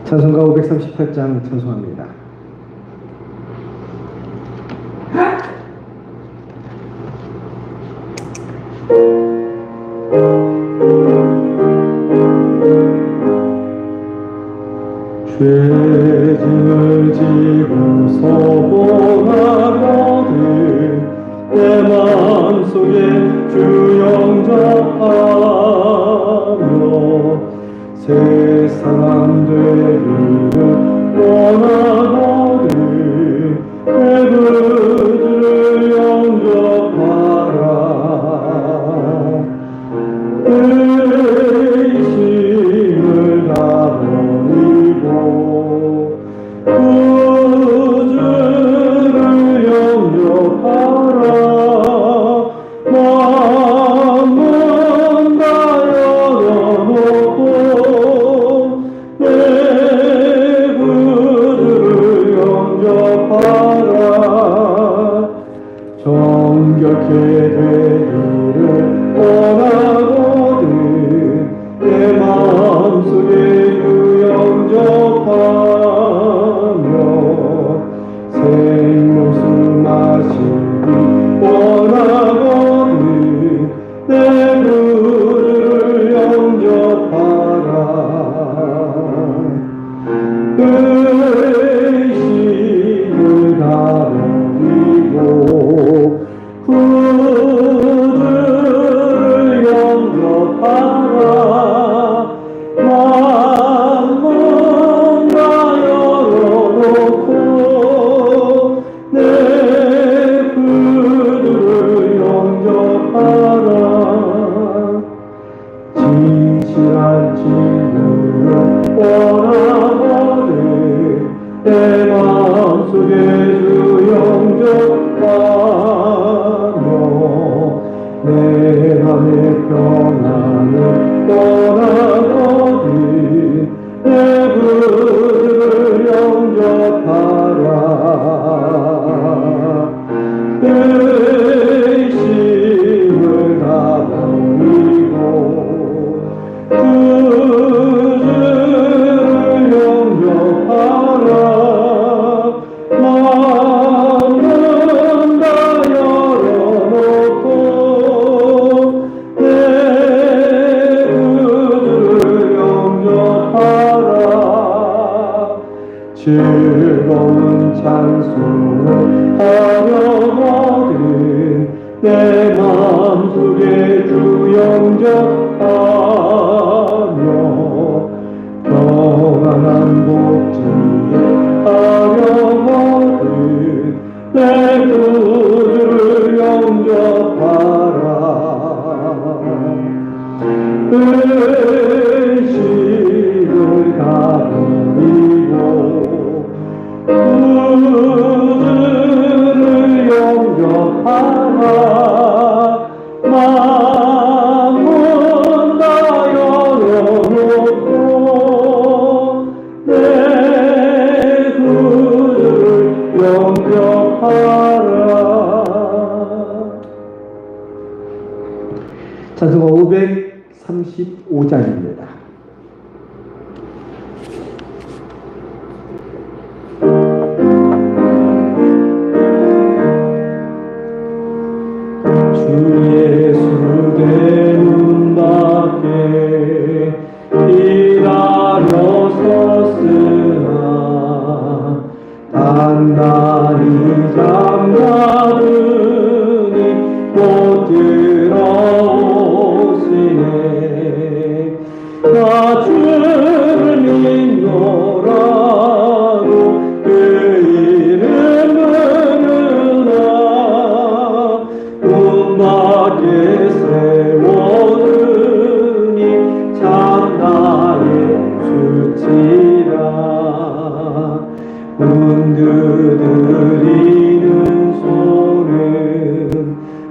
찬송가 538장 찬송합니다. 죄짐을 지고 서원하거든 내 마음속에 주 영접하며 새 사람 되기를 원하거든 내 구주를 영접하라. 의심을 다 버리고 구주를 영접하라. 마음은 다 열어놓고 내 구주를 영접하라. 정결케 되기를 원하거든 내 마음속에 주 영접하며 생명수 마시기 원하거든 내 구주를 영접하라. 의심을 다 버리고 구주를 영접하라. 마음은 다 열어놓고 내 구주를 영접하라. 진실한 친구를 원하거든 내 마음속에 주 영접하며 내 맘의 평안을 원하거든 내 구주를 영접하라. 의심을 다 버리고 구주를 영접하라. 마음은 다 열어놓고 내 구주를 영접하라. 즐거운 찬송을 하려거든 내 마음속에 주 영접하며 평안한 복지에 하려거든 내 구주를 영접하라. 의심을 다 버리고 구주를 영접하라. 마음은 다 열어놓고 내 구주를 영접하라. 찬송가 535장입니다. 주 예수 대문 밖에 기다려 섰으나 단단히 잠가두니 못 들어오시네. 나 주를 믿노라고 그 이름 부르나 문 밖에 세워두니 참 나의 수치라. 문 두드리는 소는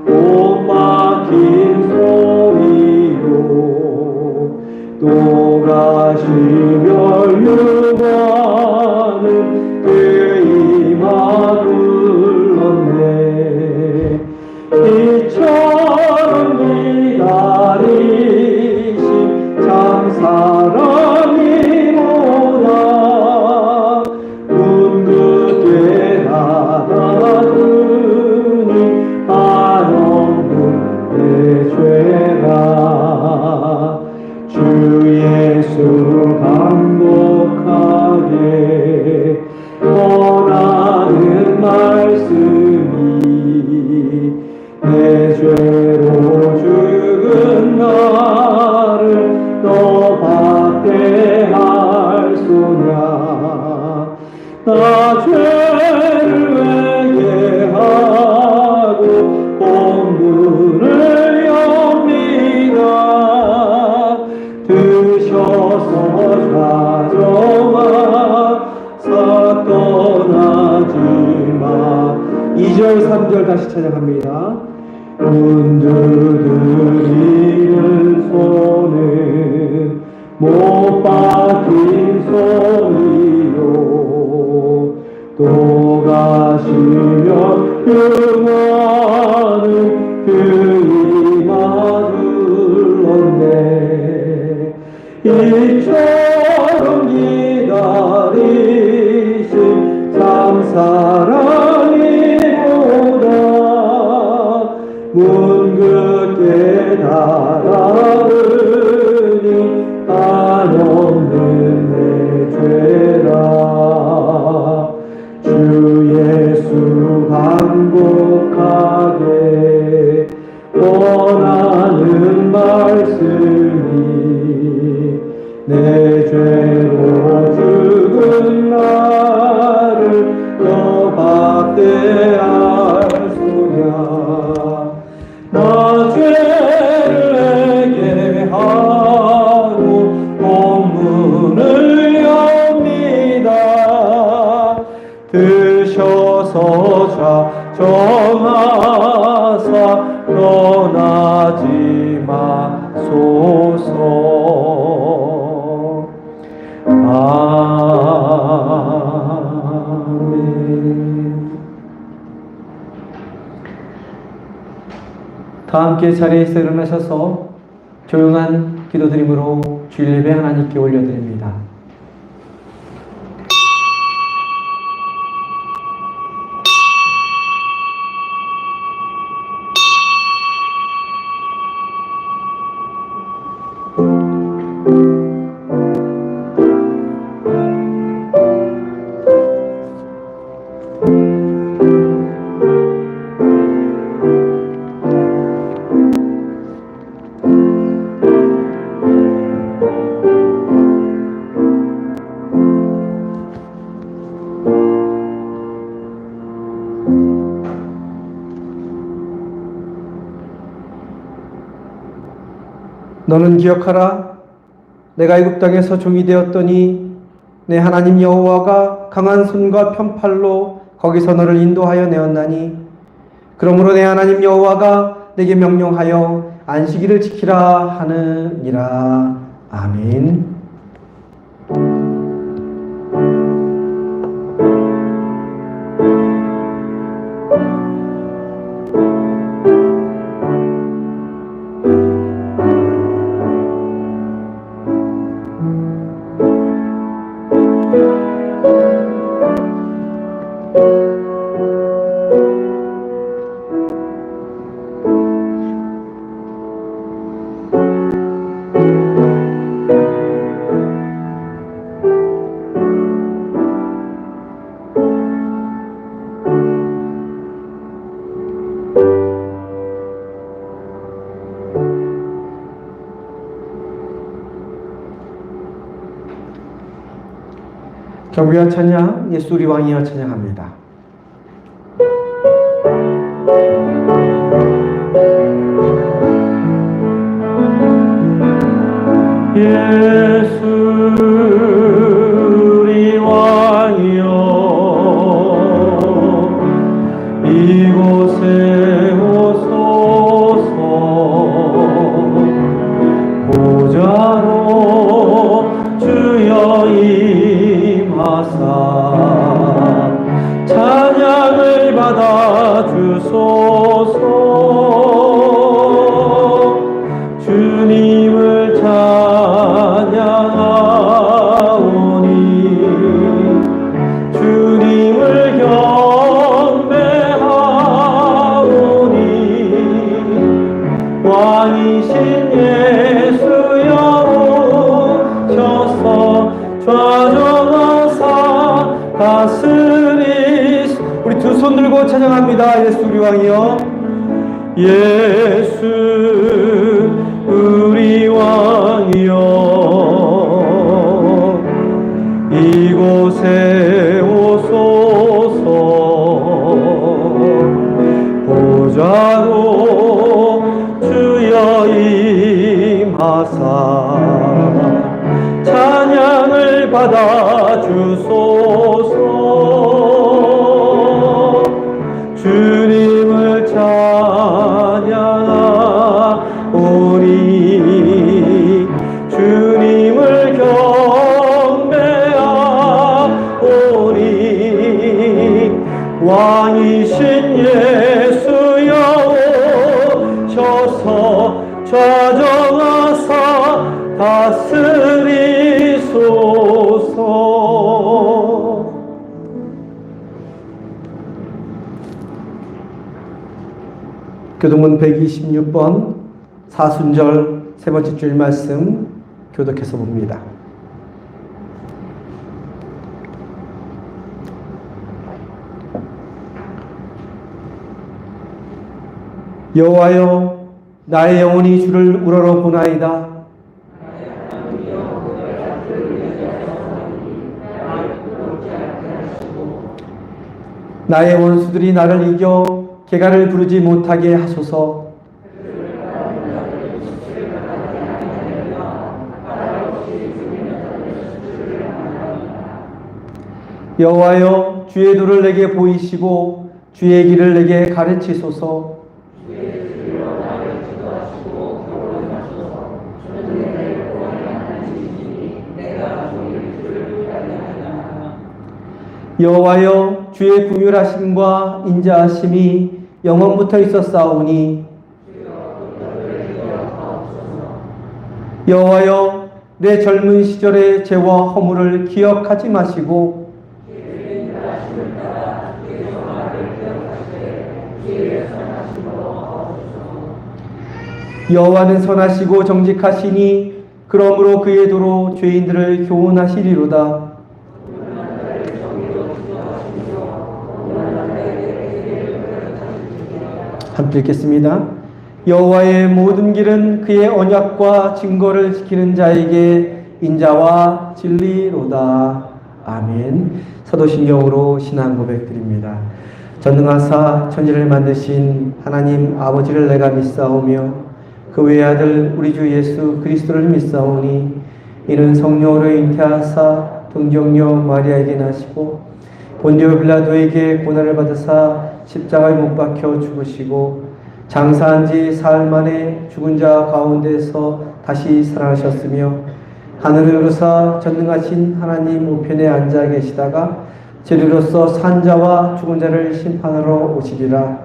못 막힌 소리로 또 가시며 유가는 그 이마 눌렀네. 이처럼 기다리신 참 주 예수 간곡하게 원하는 말씀이 내 죄로 죽은 나를 너 박대할소냐. 나 죄를 회개하고 본문을 엽니다. 드셔서 좌정하사 떠나지마. 2절 3절 다시 찬양합니다. 문 두드리는 손은 못 박힌 손이요 또 가시며 영원은 그 이마 둘렀네. 이처럼 기다리신 참 사랑이보다 문 끝에 달하느니 한없는 내 죄라. 주 예수 간곡하게 원하는 말씀이 내 죄로 죽은 나를 너 박대할소냐. 나 죄를 회개하고 본문을 엽니다. 드셔서 좌정하사 떠나지 마소서. 아멘. 다 함께 자리에서 일어나셔서 조용한 기도드림으로 주일 예배 하나님께 올려드립니다. 너는 기억하라. 내가 애굽 땅에서 종이 되었더니 내 하나님 여호와가 강한 손과 편팔로 거기서 너를 인도하여 내었나니 그러므로 내 하나님 여호와가 내게 명령하여 안식일을 지키라 하느니라. 아멘. 경배와 찬양, 예수 우리 왕이여 찬양합니다. 예수 우리 왕이여 이곳에 오소서. 보좌로 주여 임하사 찬양을 받아 주소서. 주님을 찬양하 찬양합니다. 예수 우리 왕이여. 예수 우리 왕이여 이곳에 오소서. 보좌로 주여 임하사 찬양을 받아 주소서. 주님을 찬양하오니 주님을 경배하오니 왕이신 예수여 오셔서 좌정하사 다스리소서. 교동문 126번 사순절 세 번째 주일 말씀 교독해서 봅니다. 여호와여 나의 영혼이 주를 우러러 보나이다. 나의 원수들이 나를 이겨 개가를 부르지 못하게 하소서. 여호와여 주의 도를 내게 보이시고 주의 길을 내게 가르치소서. 여호와여 주의 긍휼하심과 인자하심이 영원부터 있었사오니 여호와여 내 젊은 시절의 죄와 허물을 기억하지 마시고 여호와는 선하시고 정직하시니 그러므로 그의 도로 죄인들을 교훈하시리로다. 함께 읽겠습니다. 여호와의 모든 길은 그의 언약과 증거를 지키는 자에게 인자와 진리로다. 아멘. 사도신경으로 신앙 고백드립니다. 전능하사 천지를 만드신 하나님 아버지를 내가 믿사오며 그 외아들 우리 주 예수 그리스도를 믿사오니 이는 성령으로 잉태하사 동정녀 마리아에게 나시고 본디오 빌라도에게 고난을 받으사 십자가에 못 박혀 죽으시고 장사한 지 사흘 만에 죽은 자 가운데서 다시 살아나셨으며 하늘을 오르사 전능하신 하나님 우편에 앉아 계시다가 제리로서 산 자와 죽은 자를 심판하러 오시리라.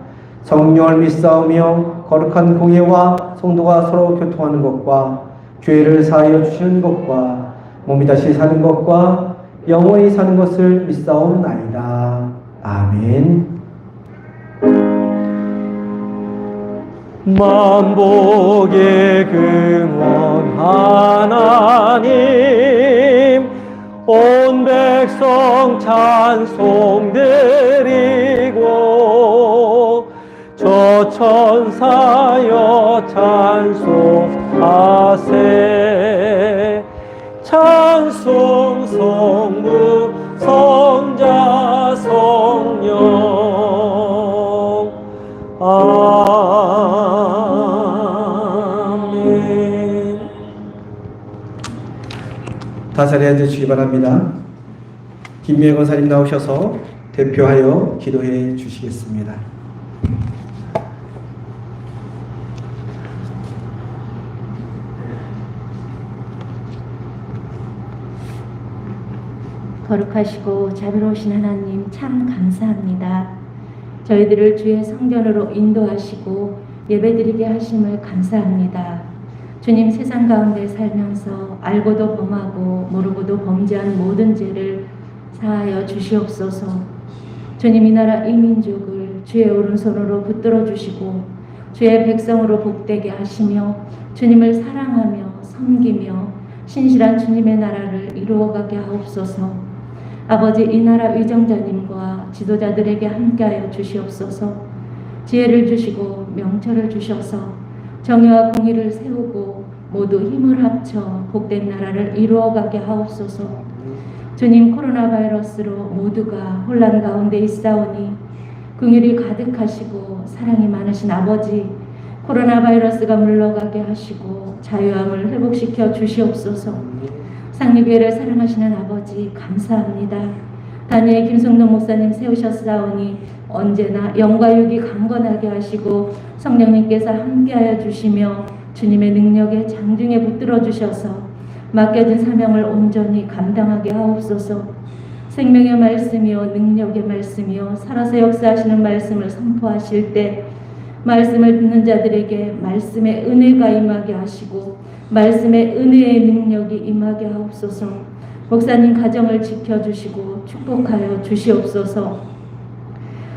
성령을 믿사오며 거룩한 공예와 성도가 서로 교통하는 것과 죄를 사하여 주시는 것과 몸이 다시 사는 것과 영원히 사는 것을 믿사옵나이다. 아멘. 만복의 근원 하나님 온 백성 찬송 드리고 저 천사여 찬송하세. 찬송 성부 성자 성령 아멘. 다 자리에 앉으시기 바랍니다. 김미애 권사님 나오셔서 대표하여 기도해 주시겠습니다. 거룩하시고 자비로우신 하나님 참 감사합니다. 저희들을 주의 성전으로 인도하시고 예배드리게 하심을 감사합니다. 주님, 세상 가운데 살면서 알고도 범하고 모르고도 범죄한 모든 죄를 사하여 주시옵소서. 주님, 이 나라 이 민족을 주의 오른손으로 붙들어 주시고 주의 백성으로 복되게 하시며 주님을 사랑하며 섬기며 신실한 주님의 나라를 이루어가게 하옵소서. 아버지, 이 나라 위정자님과 지도자들에게 함께하여 주시옵소서. 지혜를 주시고 명철을 주셔서 정의와 공의를 세우고 모두 힘을 합쳐 복된 나라를 이루어가게 하옵소서. 주님, 코로나 바이러스로 모두가 혼란 가운데 있사오니 긍휼이 가득하시고 사랑이 많으신 아버지, 코로나 바이러스가 물러가게 하시고 자유함을 회복시켜 주시옵소서. 상립교회를 사랑하시는 아버지, 감사합니다. 단위의 김성동 목사님 세우셨사오니 언제나 영과 육이 강건하게 하시고 성령님께서 함께하여 주시며 주님의 능력에 장중에 붙들어 주셔서 맡겨진 사명을 온전히 감당하게 하옵소서. 생명의 말씀이요 능력의 말씀이요 살아서 역사하시는 말씀을 선포하실 때 말씀을 듣는 자들에게 말씀의 은혜가 임하게 하시고 말씀의 은혜의 능력이 임하게 하옵소서. 목사님 가정을 지켜주시고 축복하여 주시옵소서.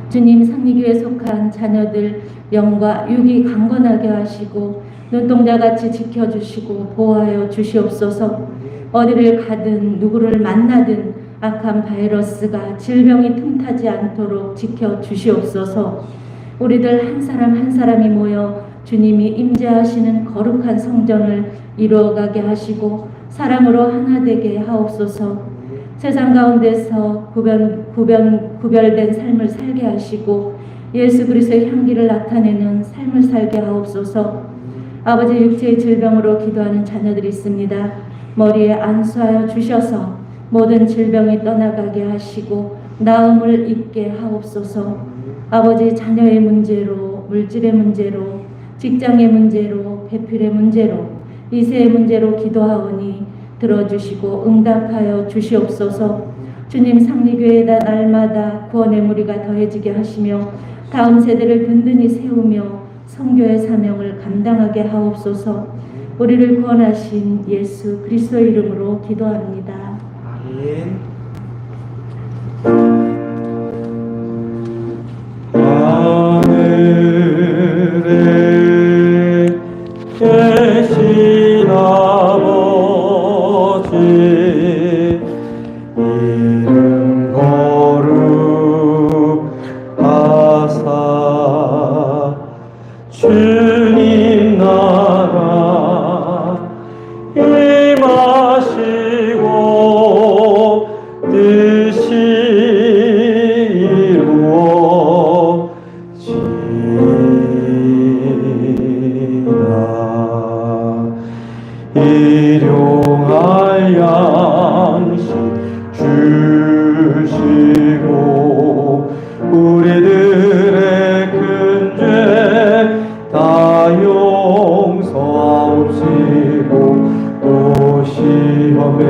주님, 상리교에 속한 자녀들 영과 육이 강건하게 하시고 눈동자같이 지켜주시고 보호하여 주시옵소서. 어디를 가든 누구를 만나든 악한 바이러스가 질병이 틈타지 않도록 지켜주시옵소서. 우리들 한 사람 한 사람이 모여 주님이 임재하시는 거룩한 성전을 이루어가게 하시고 사랑으로 하나 되게 하옵소서. 세상 가운데서 구별된 삶을 살게 하시고 예수 그리스도의 향기를 나타내는 삶을 살게 하옵소서. 아버지, 육체의 질병으로 기도하는 자녀들이 있습니다. 머리에 안수하여 주셔서 모든 질병이 떠나가게 하시고 나음을 입게 하옵소서. 아버지, 자녀의 문제로, 물질의 문제로, 직장의 문제로, 배필의 문제로, 이세의 문제로 기도하오니 들어주시고 응답하여 주시옵소서. 주님, 상리교회에다 날마다 구원의 무리가 더해지게 하시며 다음 세대를 든든히 세우며 선교의 사명을 감당하게 하옵소서. 우리를 구원하신 예수 그리스도의 이름으로 기도합니다. 아멘. 하늘에 계신 아버지, 이름 거룩하사 주님 나라 임하시고 뜻이 이루어지라. 일용할 양식 주시고 우리들의 큰 죄 다 용서하옵시고 또 시험에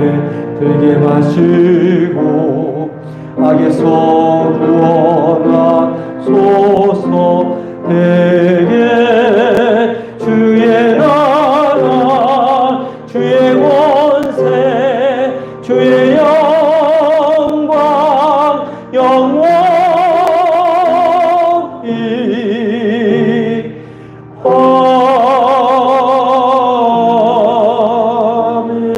들게 마시고 악에서 구원하소서. 대개 주의 나라 주의 권세 주의 영광 영원히 아멘.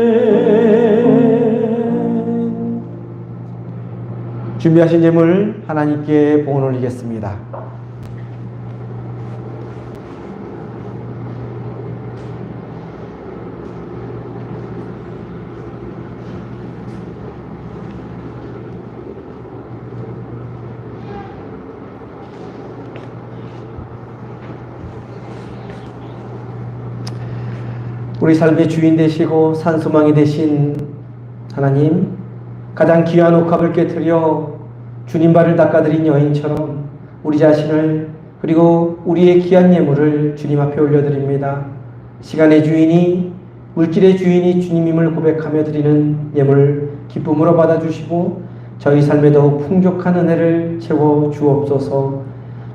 준비하신 예물 하나님께 봉헌 올리겠습니다. 우리 삶의 주인 되시고 산소망이 되신 하나님, 가장 귀한 옥합을 깨트려 주님 발을 닦아드린 여인처럼 우리 자신을 그리고 우리의 귀한 예물을 주님 앞에 올려드립니다. 시간의 주인이, 물질의 주인이 주님임을 고백하며 드리는 예물 기쁨으로 받아주시고 저희 삶에 더욱 풍족한 은혜를 채워 주옵소서.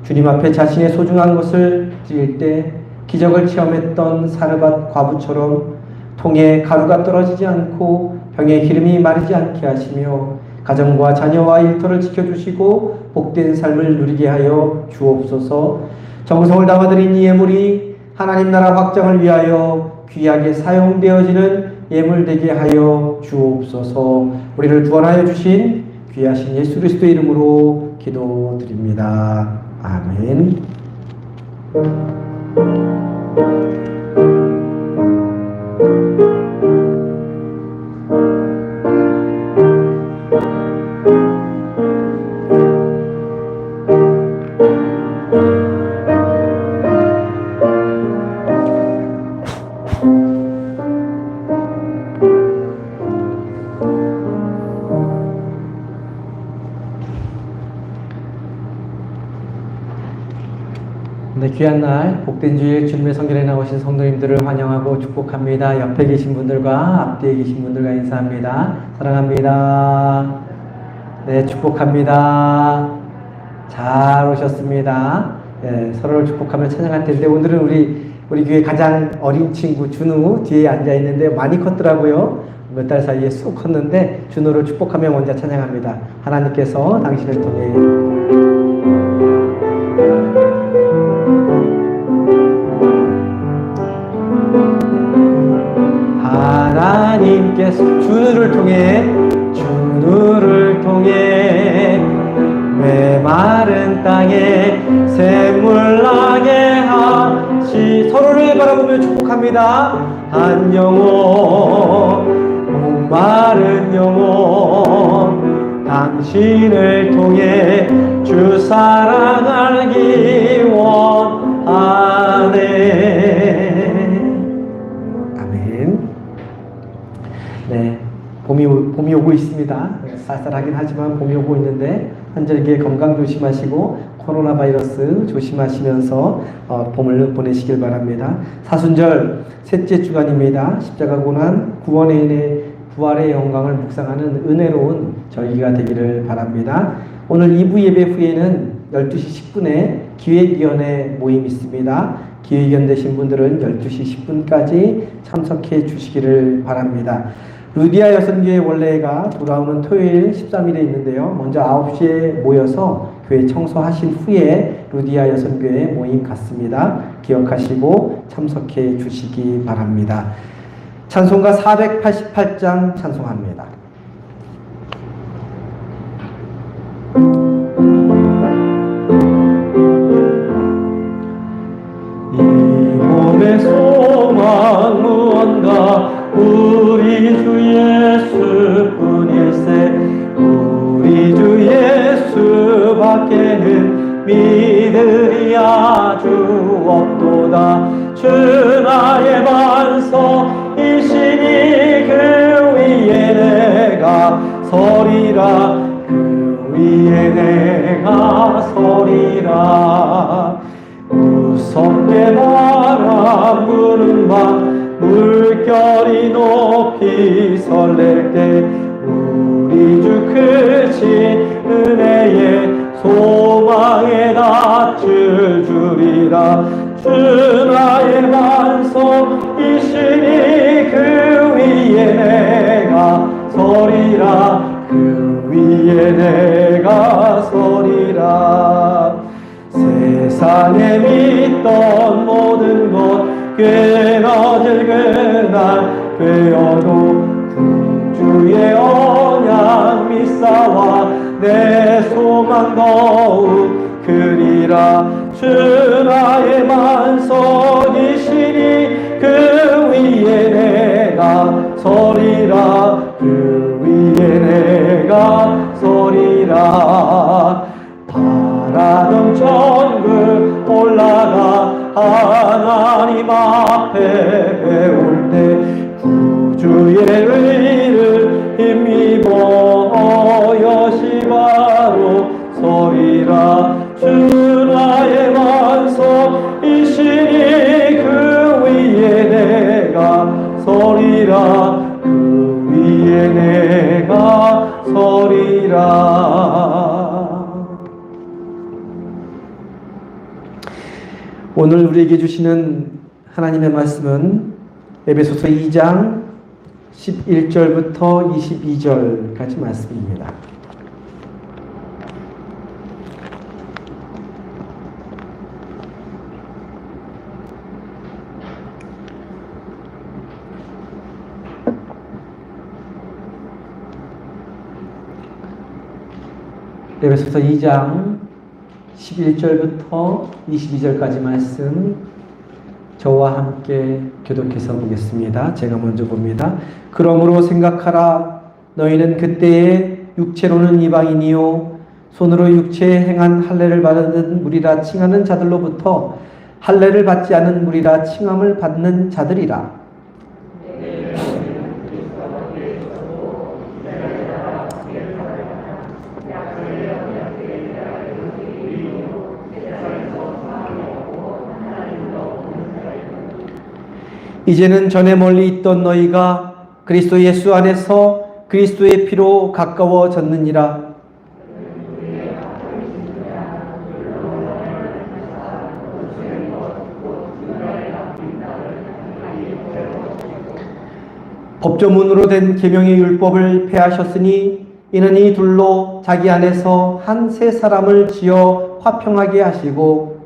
주님 앞에 자신의 소중한 것을 드릴 때 기적을 체험했던 사르밧 과부처럼 통에 가루가 떨어지지 않고 병에 기름이 마르지 않게 하시며 가정과 자녀와 일터를 지켜주시고 복된 삶을 누리게 하여 주옵소서. 정성을 담아드린 이 예물이 하나님 나라 확장을 위하여 귀하게 사용되어지는 예물 되게 하여 주옵소서. 우리를 구원하여 주신 귀하신 예수 그리스도의 이름으로 기도드립니다. 아멘. 네, 귀한 날 복된 주일 주님의 성전에 나오신 성도님들을 환영하고 축복합니다. 옆에 계신 분들과 앞뒤에 계신 분들과 인사합니다. 사랑합니다. 네, 축복합니다. 잘 오셨습니다. 네, 서로를 축복하며 찬양할 텐데 오늘은 우리 교회 가장 어린 친구 준우 뒤에 앉아 있는데 많이 컸더라고요. 몇 달 사이에 쑥 컸는데 준우를 축복하며 먼저 찬양합니다. 하나님께서 당신을 통해 하나님께서 준우를 통해 메마른 땅에 샘물 나게 하시 서로를 바라보며 축복합니다. 한 영혼 목마른 영혼 당신을 통해 주 사랑 알기 원하네. 아멘. 네, 봄이 오고 있습니다. 쌀쌀하긴 하지만 봄이 오고 있는데 한절기에 건강 조심하시고 코로나 바이러스 조심하시면서 봄을 보내시길 바랍니다. 사순절 셋째 주간입니다. 십자가 고난 구원의 은혜 부활의 영광을 묵상하는 은혜로운 절기가 되기를 바랍니다. 오늘 2부 예배 후에는 12시 10분에 기획위원회 모임이 있습니다. 기획위원 되신 분들은 12시 10분까지 참석해 주시기를 바랍니다. 루디아 여성교회 원래가 돌아오는 토요일 13일에 있는데요. 먼저 9시에 모여서 교회 청소하신 후에 루디아 여성교회 모임 갖습니다. 기억하시고 참석해 주시기 바랍니다. 찬송가 488장 찬송합니다. 이 몸의 소망 무언가 우리 주 예수뿐일세 우리 주 예수밖에는 믿으리 아주 없도다. 주 나의 반석이시니 그 위에 내가 서리라 그 위에 내가 서리라. 무섭게 바람 부는 밤 물결이 높이 설렐 때 우리 주 크신 은혜의 소망에 닿을 줄이라. 주 나의 반석이시니 그 위에 내가 서리라 그 위에 내가 서리라. 세상에 믿던 모든 것 끊어질 그날 되어도 구주의 언약 믿사와 내 소망 더욱 크리라. 주 나의 반석이시니 그 위에 내가 서리라 그 위에 내가 서리라. 바라던 천국 올라가 하나님 앞에 배울 때 구주의 의를 힘입어 여시바로 서리라. 주 나의 반석이시니 그 위에 내가 서리라 그 위에 내가 서리라. 오늘 우리에게 주시는 하나님의 말씀은 에베소서 2장 11절부터 22절까지 말씀입니다. 에베소서 2장 11절부터 22절까지 말씀 저와 함께 교독해서 보겠습니다. 제가 먼저 봅니다. 그러므로 생각하라. 너희는 그때에 육체로는 이방인이요 손으로 육체에 행한 할례를 받은 무리라 칭하는 자들로부터 할례를 받지 않은 무리라 칭함을 받는 자들이라. 이제는 전에 멀리 있던 너희가 그리스도 예수 안에서 그리스도의 피로 가까워졌느니라. 법조문으로 된 계명의 율법을 폐하셨으니 이는 이 둘로 자기 안에서 한 새 사람을 지어 화평하게 하시고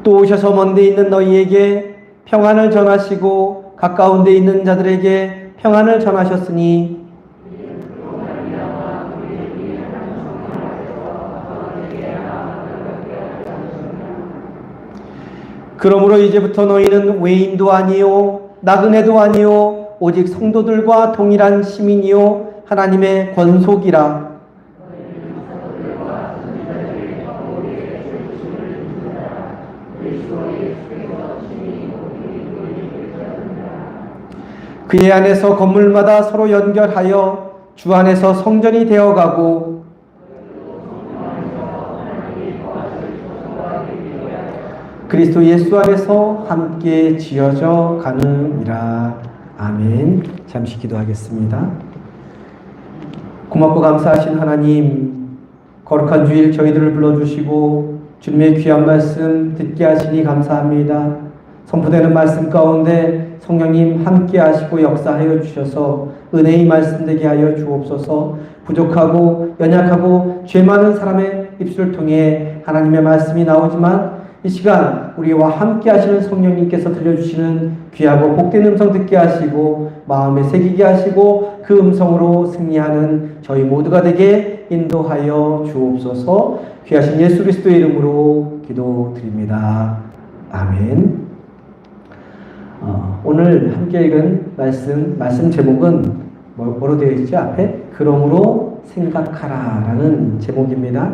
또 오셔서 먼 데 있는 너희에게 평안을 전하시고 가까운 데 있는 자들에게 평안을 전하셨으니 그러므로 이제부터 너희는 외인도 아니요 나그네도 아니요 오직 성도들과 동일한 시민이요 하나님의 권속이라. 그의 안에서 건물마다 서로 연결하여 주 안에서 성전이 되어가고 그리스도 예수 안에서 함께 지어져 가느니라. 아멘. 잠시 기도하겠습니다. 고맙고 감사하신 하나님, 거룩한 주일 저희들을 불러주시고 주님의 귀한 말씀 듣게 하시니 감사합니다. 선포되는 말씀 가운데 성령님 함께 하시고 역사하여 주셔서 은혜의 말씀 되게 하여 주옵소서. 부족하고 연약하고 죄 많은 사람의 입술을 통해 하나님의 말씀이 나오지만 이 시간 우리와 함께 하시는 성령님께서 들려주시는 귀하고 복된 음성 듣게 하시고 마음에 새기게 하시고 그 음성으로 승리하는 저희 모두가 되게 인도하여 주옵소서. 귀하신 예수 그리스도의 이름으로 기도드립니다. 아멘. 오늘 함께 읽은 말씀 제목은 뭐로 되어 있죠? 앞에 그러므로 생각하라 라는 제목입니다.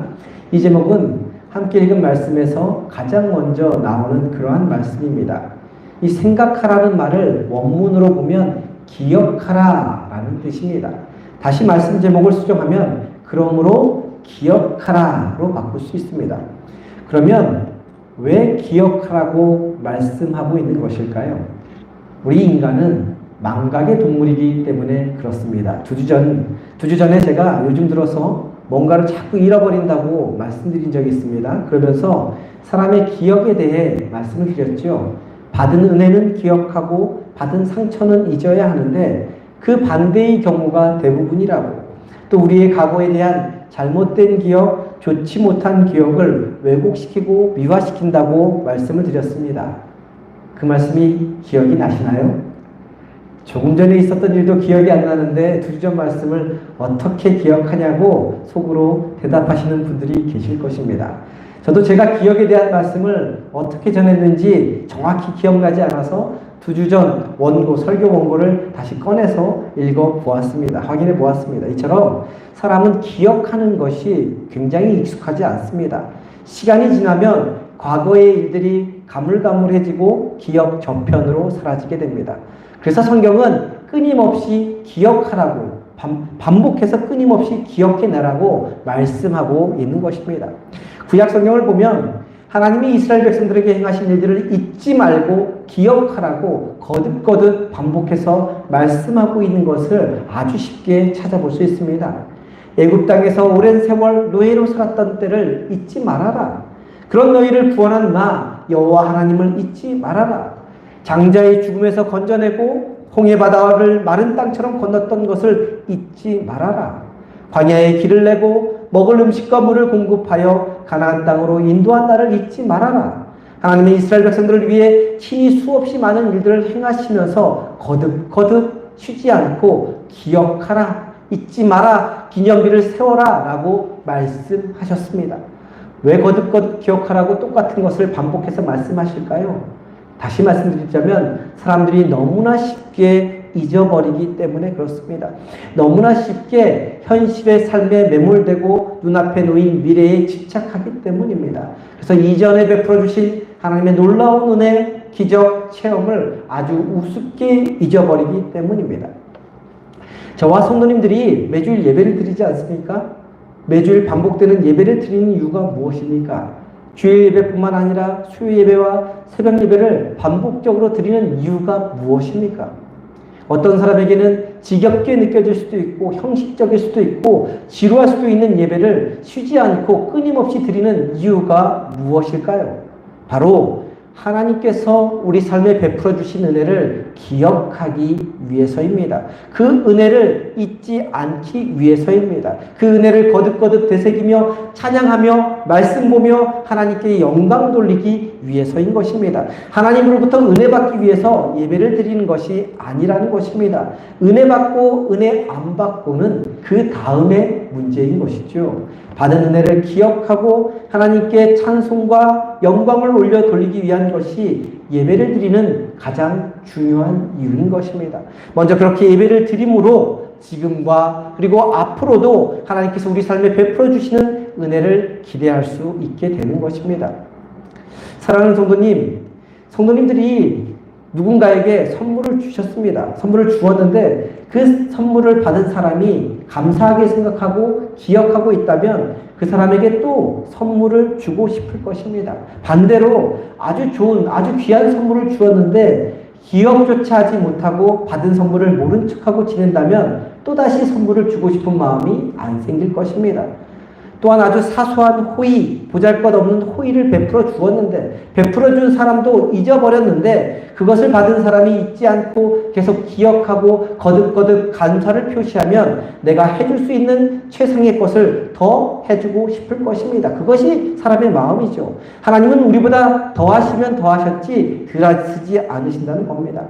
이 제목은 함께 읽은 말씀에서 가장 먼저 나오는 그러한 말씀입니다. 이 생각하라는 말을 원문으로 보면 기억하라 라는 뜻입니다. 다시 말씀 제목을 수정하면 그러므로 기억하라로 바꿀 수 있습니다. 그러면 왜 기억하라고 말씀하고 있는 것일까요? 우리 인간은 망각의 동물이기 때문에 그렇습니다. 두 주 전에 제가 요즘 들어서 뭔가를 자꾸 잃어버린다고 말씀드린 적이 있습니다. 그러면서 사람의 기억에 대해 말씀을 드렸죠. 받은 은혜는 기억하고 받은 상처는 잊어야 하는데 그 반대의 경우가 대부분이라고. 또 우리의 과거에 대한 잘못된 기억, 좋지 못한 기억을 왜곡시키고 미화시킨다고 말씀을 드렸습니다. 그 말씀이 기억이 나시나요? 조금 전에 있었던 일도 기억이 안 나는데 두 주 전 말씀을 어떻게 기억하냐고 속으로 대답하시는 분들이 계실 것입니다. 저도 제가 기억에 대한 말씀을 어떻게 전했는지 정확히 기억나지 않아서 두 주 전 설교 원고를 다시 꺼내서 읽어보았습니다. 확인해 보았습니다. 이처럼 사람은 기억하는 것이 굉장히 익숙하지 않습니다. 시간이 지나면 과거의 일들이 가물가물해지고 기억 저편으로 사라지게 됩니다. 그래서 성경은 끊임없이 기억하라고 반복해서 끊임없이 기억해내라고 말씀하고 있는 것입니다. 구약 성경을 보면 하나님이 이스라엘 백성들에게 행하신 일들을 잊지 말고 기억하라고 거듭거듭 반복해서 말씀하고 있는 것을 아주 쉽게 찾아볼 수 있습니다. 애굽 땅에서 오랜 세월 노예로 살았던 때를 잊지 말아라. 그런 너희를 구원한 나 여호와 하나님을 잊지 말아라. 장자의 죽음에서 건져내고 홍해 바다를 마른 땅처럼 건넜던 것을 잊지 말아라. 광야에 길을 내고 먹을 음식과 물을 공급하여 가나안 땅으로 인도한 나를 잊지 말아라. 하나님의 이스라엘 백성들을 위해 친히 수없이 많은 일들을 행하시면서 거듭 쉬지 않고 기억하라, 잊지 마라, 기념비를 세워라 라고 말씀하셨습니다. 왜 거듭 기억하라고 똑같은 것을 반복해서 말씀하실까요? 다시 말씀드리자면 사람들이 너무나 쉽게 잊어버리기 때문에 그렇습니다. 너무나 쉽게 현실의 삶에 매몰되고 눈앞에 놓인 미래에 집착하기 때문입니다. 그래서 이전에 베풀어 주신 하나님의 놀라운 은혜, 기적, 체험을 아주 우습게 잊어버리기 때문입니다. 저와 성도님들이 매주일 예배를 드리지 않습니까? 매주일 반복되는 예배를 드리는 이유가 무엇입니까? 주일 예배뿐만 아니라 수요 예배와 새벽 예배를 반복적으로 드리는 이유가 무엇입니까? 어떤 사람에게는 지겹게 느껴질 수도 있고 형식적일 수도 있고 지루할 수도 있는 예배를 쉬지 않고 끊임없이 드리는 이유가 무엇일까요? 바로 하나님께서 우리 삶에 베풀어 주신 은혜를 기억하기 위해서입니다. 그 은혜를 잊지 않기 위해서입니다. 그 은혜를 거듭 되새기며 찬양하며 말씀 보며 하나님께 영광 돌리기 위해서인 것입니다. 하나님으로부터 은혜 받기 위해서 예배를 드리는 것이 아니라는 것입니다. 은혜 받고 은혜 안 받고는 그 다음의 문제인 것이죠. 받은 은혜를 기억하고 하나님께 찬송과 영광을 올려 돌리기 위한 것이 예배를 드리는 가장 중요한 이유인 것입니다. 먼저 그렇게 예배를 드림으로 지금과 그리고 앞으로도 하나님께서 우리 삶에 베풀어 주시는 은혜를 기대할 수 있게 되는 것입니다. 사랑하는 성도님들이 누군가에게 선물을 주셨습니다. 선물을 주었는데 그 선물을 받은 사람이 감사하게 생각하고 기억하고 있다면 그 사람에게 또 선물을 주고 싶을 것입니다. 반대로 아주 좋은, 아주 귀한 선물을 주었는데 기억조차 하지 못하고 받은 선물을 모른 척하고 지낸다면 또다시 선물을 주고 싶은 마음이 안 생길 것입니다. 또한 아주 사소한 호의, 보잘것없는 호의를 베풀어 주었는데 베풀어 준 사람도 잊어버렸는데 그것을 받은 사람이 잊지 않고 계속 기억하고 거듭 감사를 표시하면 내가 해줄 수 있는 최상의 것을 더 해주고 싶을 것입니다. 그것이 사람의 마음이죠. 하나님은 우리보다 더하시면 더하셨지 덜하시지 않으신다는 겁니다.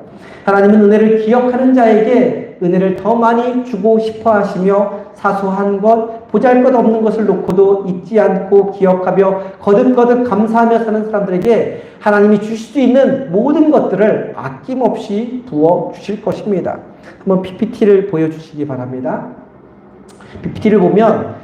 하나님은 은혜를 기억하는 자에게 은혜를 더 많이 주고 싶어 하시며 사소한 것, 보잘것없는 것을 놓고도 잊지 않고 기억하며 거듭 감사하며 사는 사람들에게 하나님이 주실 수 있는 모든 것들을 아낌없이 부어 주실 것입니다. 한번 PPT를 보여주시기 바랍니다. PPT를 보면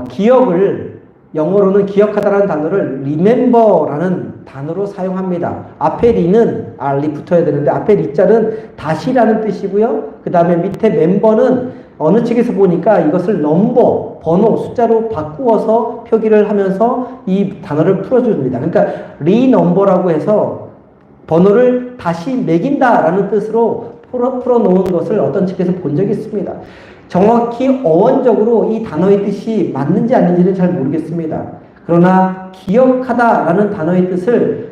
기억을 영어로는 기억하다라는 단어를 remember라는 단어로 사용합니다. 앞에 리는 리 붙어야 되는데 앞에 리자는 다시라는 뜻이고요. 그 다음에 밑에 멤버는 어느 책에서 보니까 이것을 넘버, 번호, 숫자로 바꾸어서 표기를 하면서 이 단어를 풀어줍니다. 그러니까 리넘버라고 해서 번호를 다시 매긴다라는 뜻으로 풀어놓은 것을 어떤 책에서 본 적이 있습니다. 정확히 어원적으로 이 단어의 뜻이 맞는지 아닌지는 잘 모르겠습니다. 그러나 기억하다라는 단어의 뜻을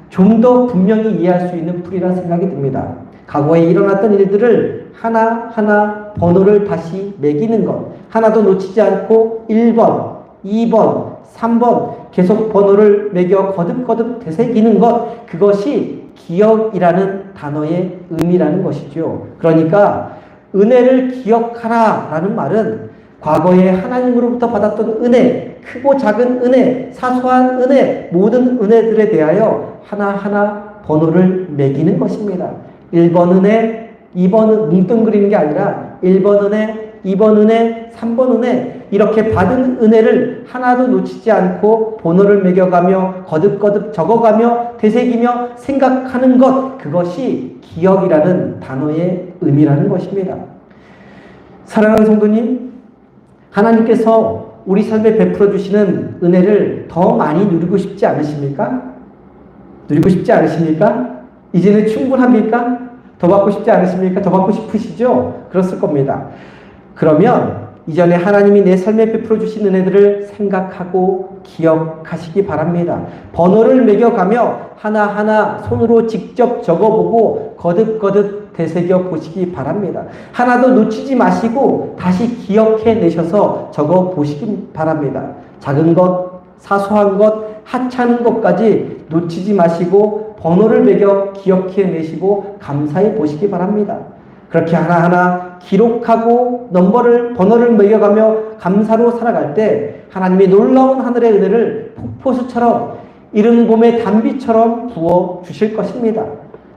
좀 더 분명히 이해할 수 있는 풀이라 생각이 듭니다. 과거에 일어났던 일들을 하나하나 번호를 다시 매기는 것, 하나도 놓치지 않고 1번, 2번, 3번 계속 번호를 매겨 거듭 되새기는 것, 그것이 기억이라는 단어의 의미라는 것이죠. 그러니까 은혜를 기억하라 라는 말은 과거에 하나님으로부터 받았던 은혜, 크고 작은 은혜, 사소한 은혜, 모든 은혜들에 대하여 하나하나 번호를 매기는 것입니다. 1번 은혜, 2번은 뭉뚱그리는 게 아니라 1번 은혜, 2번 은혜, 3번 은혜, 이렇게 받은 은혜를 하나도 놓치지 않고 번호를 매겨가며 거듭 적어가며 되새기며 생각하는 것, 그것이 기억이라는 단어의 의미라는 것입니다. 사랑하는 성도님, 하나님께서 우리 삶에 베풀어 주시는 은혜를 더 많이 누리고 싶지 않으십니까? 누리고 싶지 않으십니까? 이제는 충분합니까? 더 받고 싶지 않으십니까? 더 받고 싶으시죠? 그랬을 겁니다. 그러면 이전에 하나님이 내 삶에 베풀어 주신 은혜들을 생각하고 기억하시기 바랍니다. 번호를 매겨가며 하나하나 손으로 직접 적어보고 거듭 되새겨 보시기 바랍니다. 하나도 놓치지 마시고 다시 기억해 내셔서 적어 보시기 바랍니다. 작은 것, 사소한 것 하찮은 것까지 놓치지 마시고 번호를 매겨 기억해내시고 감사해 보시기 바랍니다. 그렇게 하나하나 기록하고 번호를 매겨가며 감사로 살아갈 때 하나님이 놀라운 하늘의 은혜를 폭포수처럼 이른 봄의 단비처럼 부어 주실 것입니다.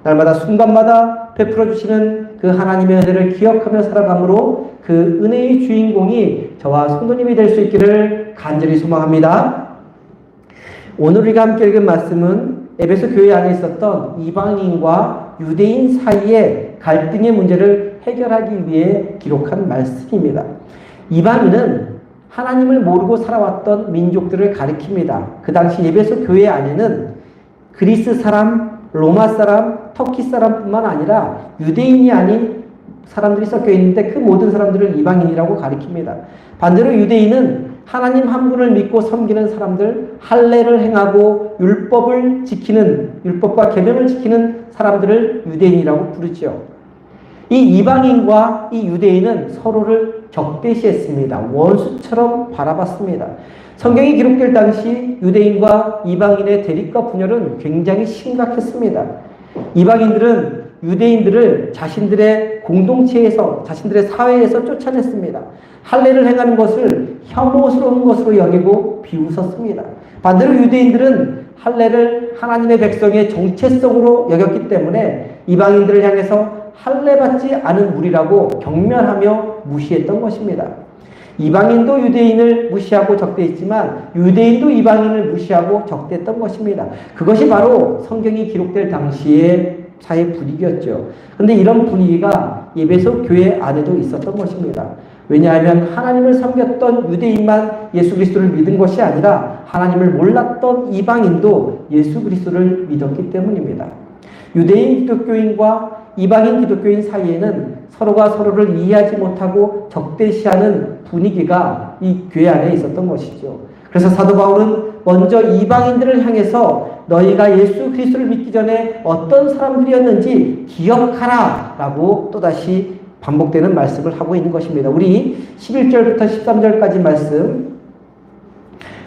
날마다 순간마다 베풀어 주시는 그 하나님의 은혜를 기억하며 살아감으로 그 은혜의 주인공이 저와 성도님이 될 수 있기를 간절히 소망합니다. 오늘 우리가 함께 읽은 말씀은 에베소 교회 안에 있었던 이방인과 유대인 사이의 갈등의 문제를 해결하기 위해 기록한 말씀입니다. 이방인은 하나님을 모르고 살아왔던 민족들을 가리킵니다. 그 당시 에베소 교회 안에는 그리스 사람, 로마 사람, 터키 사람뿐만 아니라 유대인이 아닌 사람들이 섞여 있는데 그 모든 사람들을 이방인이라고 가리킵니다. 반대로 유대인은 하나님 한 분을 믿고 섬기는 사람들, 할례를 행하고 율법과 계명을 지키는 사람들을 유대인이라고 부르죠. 이 이방인과 이 유대인은 서로를 적대시했습니다. 원수처럼 바라봤습니다. 성경이 기록될 당시 유대인과 이방인의 대립과 분열은 굉장히 심각했습니다. 이방인들은 유대인들을 자신들의 공동체에서, 자신들의 사회에서 쫓아냈습니다. 할례를 행하는 것을 혐오스러운 것으로 여기고 비웃었습니다. 반대로 유대인들은 할례를 하나님의 백성의 정체성으로 여겼기 때문에 이방인들을 향해서 할례받지 않은 무리라고 경멸하며 무시했던 것입니다. 이방인도 유대인을 무시하고 적대했지만 유대인도 이방인을 무시하고 적대했던 것입니다. 그것이 바로 성경이 기록될 당시의 사회 분위기였죠. 그런데 이런 분위기가 에베소 교회 안에도 있었던 것입니다. 왜냐하면 하나님을 섬겼던 유대인만 예수 그리스도를 믿은 것이 아니라 하나님을 몰랐던 이방인도 예수 그리스도를 믿었기 때문입니다. 유대인 기독교인과 이방인 기독교인 사이에는 서로가 서로를 이해하지 못하고 적대시하는 분위기가 이 교회 안에 있었던 것이죠. 그래서 사도 바울은 먼저 이방인들을 향해서 너희가 예수 그리스도를 믿기 전에 어떤 사람들이었는지 기억하라 라고 또다시 반복되는 말씀을 하고 있는 것입니다. 우리 11절부터 13절까지 말씀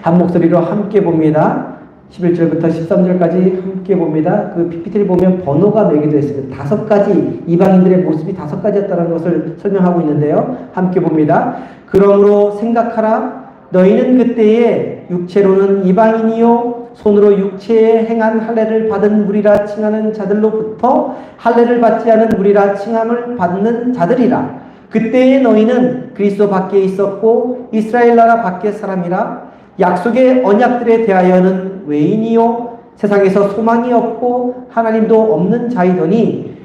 한 목소리로 함께 봅니다. 11절부터 13절까지 함께 봅니다. 그 PPT를 보면 번호가 매기도 있습니다. 5가지, 이방인들의 모습이 5가지였다는 것을 설명하고 있는데요. 함께 봅니다. 그러므로 생각하라. 너희는 그때에 육체로는 이방인이요 손으로 육체에 행한 할례를 받은 무리라 칭하는 자들로부터 할례를 받지 않은 무리라 칭함을 받는 자들이라. 그때에 너희는 그리스도 밖에 있었고 이스라엘 나라 밖의 사람이라. 약속의 언약들에 대하여는 외인이요 세상에서 소망이 없고 하나님도 없는 자이더니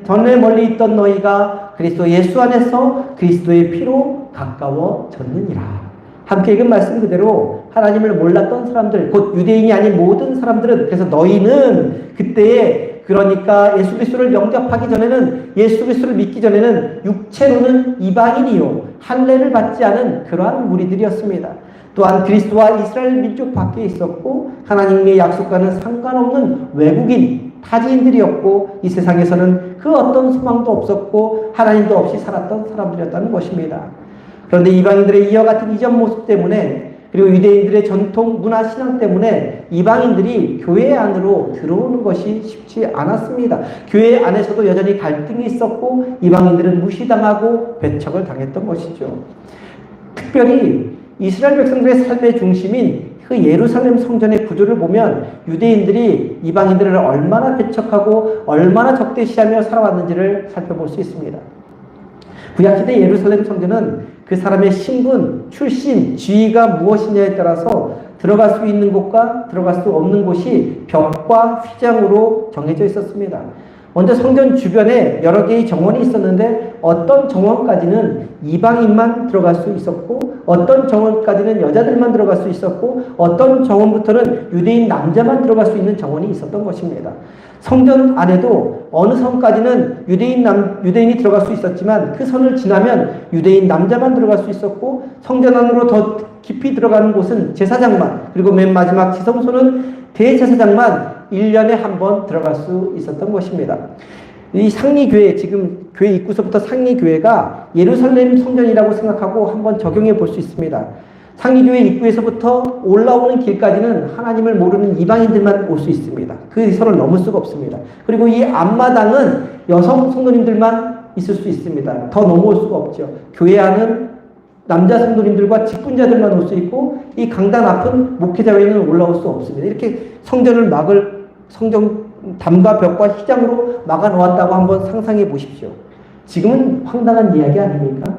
전에 멀리 있던 너희가 그리스도 예수 안에서 그리스도의 피로 가까워졌느니라. 함께 읽은 말씀 그대로 하나님을 몰랐던 사람들, 곧 유대인이 아닌 모든 사람들은, 그래서 너희는 그때에, 그러니까 예수 그리스도를 영접하기 전에는, 예수 그리스도를 믿기 전에는 육체로는 이방인이요 할례를 받지 않은 그러한 무리들이었습니다. 또한 그리스도와 이스라엘 민족 밖에 있었고 하나님의 약속과는 상관없는 외국인, 타지인들이었고 이 세상에서는 그 어떤 소망도 없었고 하나님도 없이 살았던 사람들이었다는 것입니다. 그런데 이방인들의 이와 같은 이전 모습 때문에, 그리고 유대인들의 전통 문화 신앙 때문에 이방인들이 교회 안으로 들어오는 것이 쉽지 않았습니다. 교회 안에서도 여전히 갈등이 있었고 이방인들은 무시당하고 배척을 당했던 것이죠. 특별히 이스라엘 백성들의 삶의 중심인 그 예루살렘 성전의 구조를 보면 유대인들이 이방인들을 얼마나 배척하고 얼마나 적대시하며 살아왔는지를 살펴볼 수 있습니다. 구약시대 예루살렘 성전은 그 사람의 신분, 출신, 지위가 무엇이냐에 따라서 들어갈 수 있는 곳과 들어갈 수 없는 곳이 벽과 휘장으로 정해져 있었습니다. 먼저 성전 주변에 여러 개의 정원이 있었는데 어떤 정원까지는 이방인만 들어갈 수 있었고 어떤 정원까지는 여자들만 들어갈 수 있었고 어떤 정원부터는 유대인 남자만 들어갈 수 있는 정원이 있었던 것입니다. 성전 안에도 어느 선까지는 유대인이 들어갈 수 있었지만 그 선을 지나면 유대인 남자만 들어갈 수 있었고 성전 안으로 더 깊이 들어가는 곳은 제사장만, 그리고 맨 마지막 지성소는 대제사장만 1년에 한 번 들어갈 수 있었던 것입니다. 이 상리교회, 지금 교회 입구서부터 상리교회가 예루살렘 성전이라고 생각하고 한번 적용해 볼 수 있습니다. 상리교회 입구에서부터 올라오는 길까지는 하나님을 모르는 이방인들만 올 수 있습니다. 그 선을 넘을 수가 없습니다. 그리고 이 앞마당은 여성 성도님들만 있을 수 있습니다. 더 넘어올 수가 없죠. 교회 안은 남자 성도님들과 직분자들만 올 수 있고 이 강단 앞은 목회자 외에는 올라올 수 없습니다. 이렇게 성전을 막을 성전 담과 벽과 휘장으로 막아 놓았다고 한번 상상해 보십시오. 지금은 황당한 이야기 아닙니까?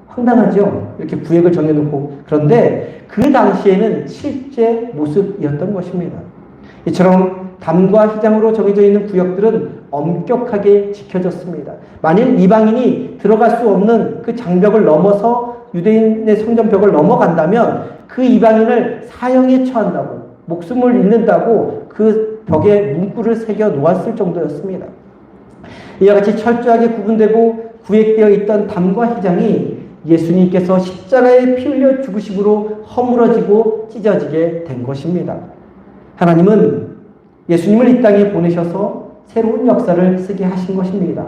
황당하죠. 이렇게 구역을 정해놓고. 그런데 그 당시에는 실제 모습이었던 것입니다. 이처럼 담과 휘장으로 정해져 있는 구역들은 엄격하게 지켜졌습니다. 만일 이방인이 들어갈 수 없는 그 장벽을 넘어서 유대인의 성전벽을 넘어간다면 그 이방인을 사형에 처한다고, 목숨을 잃는다고 그 벽에 문구를 새겨 놓았을 정도였습니다. 이와 같이 철저하게 구분되고 구획되어 있던 담과 휘장이 예수님께서 십자가에 피 흘려 죽으심으로 허물어지고 찢어지게 된 것입니다. 하나님은 예수님을 이 땅에 보내셔서 새로운 역사를 쓰게 하신 것입니다.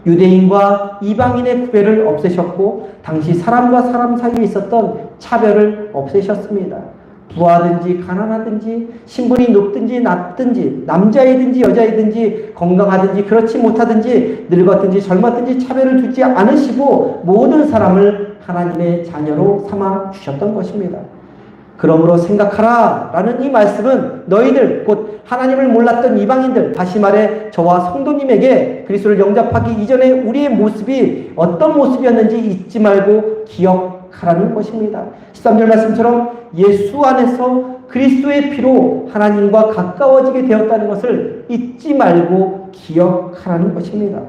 유대인과 이방인의 구별을 없애셨고 당시 사람과 사람 사이에 있었던 차별을 없애셨습니다. 부하든지 가난하든지 신분이 높든지 낮든지 남자이든지 여자이든지 건강하든지 그렇지 못하든지 늙었든지 젊었든지 차별을 두지 않으시고 모든 사람을 하나님의 자녀로 삼아 주셨던 것입니다. 그러므로 생각하라 라는 이 말씀은 너희들 곧 하나님을 몰랐던 이방인들, 다시 말해 저와 성도님에게 그리스도를 영접하기 이전에 우리의 모습이 어떤 모습이었는지 잊지 말고 기억하라는 것입니다. 13절 말씀처럼 예수 안에서 그리스도의 피로 하나님과 가까워지게 되었다는 것을 잊지 말고 기억하라는 것입니다.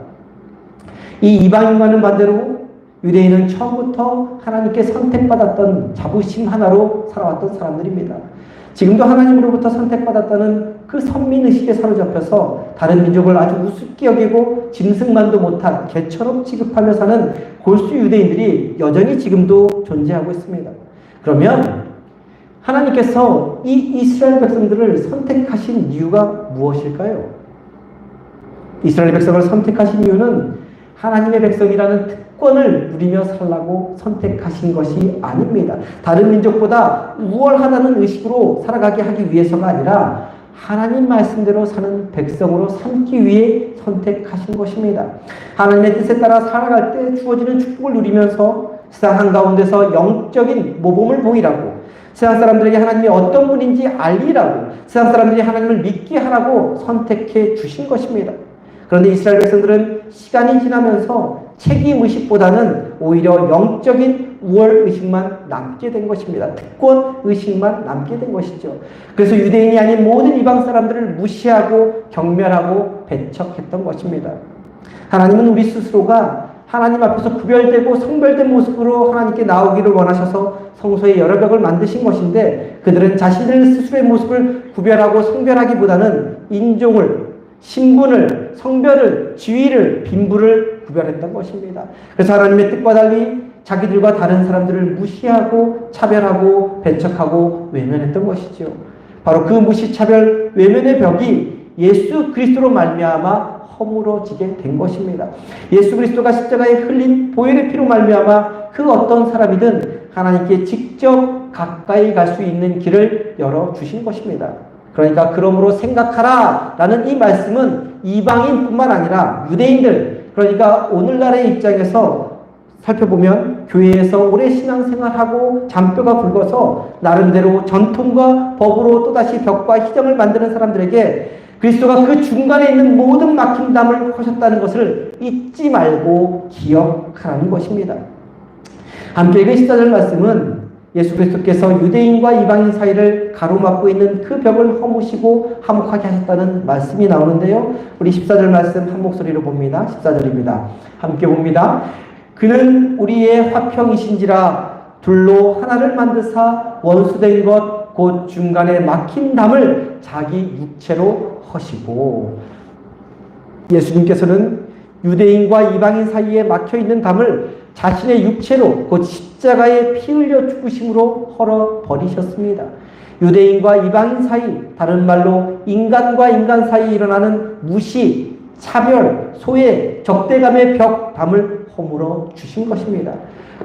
이 이방인과는 반대로 유대인은 처음부터 하나님께 선택받았던 자부심 하나로 살아왔던 사람들입니다. 지금도 하나님으로부터 선택받았다는 그 선민의식에 사로잡혀서 다른 민족을 아주 우습게 여기고 짐승만도 못한 개처럼 취급하며 사는 골수 유대인들이 여전히 지금도 존재하고 있습니다. 그러면 하나님께서 이 이스라엘 백성들을 선택하신 이유가 무엇일까요? 이스라엘 백성을 선택하신 이유는 하나님의 백성이라는 특권을 누리며 살라고 선택하신 것이 아닙니다. 다른 민족보다 우월하다는 의식으로 살아가게 하기 위해서가 아니라 하나님 말씀대로 사는 백성으로 삼기 위해 선택하신 것입니다. 하나님의 뜻에 따라 살아갈 때 주어지는 축복을 누리면서 세상 한가운데서 영적인 모범을 보이라고, 세상 사람들에게 하나님이 어떤 분인지 알리라고, 세상 사람들이 하나님을 믿게 하라고 선택해 주신 것입니다. 그런데 이스라엘 백성들은 시간이 지나면서 책임의식보다는 오히려 영적인 우월의식만 남게 된 것입니다. 특권의식만 남게 된 것이죠. 그래서 유대인이 아닌 모든 이방 사람들을 무시하고 경멸하고 배척했던 것입니다. 하나님은 우리 스스로가 하나님 앞에서 구별되고 성별된 모습으로 하나님께 나오기를 원하셔서 성소에 여러 벽을 만드신 것인데 그들은 자신들 스스로의 모습을 구별하고 성별하기보다는 인종을, 신분을, 성별을, 지위를, 빈부를 구별했던 것입니다. 그래서 하나님의 뜻과 달리 자기들과 다른 사람들을 무시하고 차별하고 배척하고 외면했던 것이죠. 바로 그 무시, 차별, 외면의 벽이 예수 그리스도로 말미암아 허물어지게 된 것입니다. 예수 그리스도가 십자가에 흘린 보혈의 피로 말미암아 그 어떤 사람이든 하나님께 직접 가까이 갈 수 있는 길을 열어주신 것입니다. 그러니까 그러므로 생각하라 라는 이 말씀은 이방인뿐만 아니라 유대인들, 그러니까 오늘날의 입장에서 살펴보면 교회에서 오래 신앙생활하고 잔뼈가 굵어서 나름대로 전통과 법으로 또다시 벽과 희정을 만드는 사람들에게 그리스도가 그 중간에 있는 모든 막힘담을 하셨다는 것을 잊지 말고 기억하라는 것입니다. 함께 읽은 14절 말씀은 예수 그리스도께서 유대인과 이방인 사이를 가로막고 있는 그 벽을 허무시고 화목하게 하셨다는 말씀이 나오는데요. 우리 14절 말씀 한 목소리로 봅니다. 14절입니다. 함께 봅니다. 그는 우리의 화평이신지라 둘로 하나를 만드사 원수된 것 곧 중간에 막힌 담을 자기 육체로 허시고, 예수님께서는 유대인과 이방인 사이에 막혀있는 담을 자신의 육체로 곧 십자가에 피 흘려 죽으심으로 헐어버리셨습니다. 유대인과 이방인 사이, 다른 말로 인간과 인간 사이에 일어나는 무시, 차별, 소외, 적대감의 벽, 담을 허물어 주신 것입니다.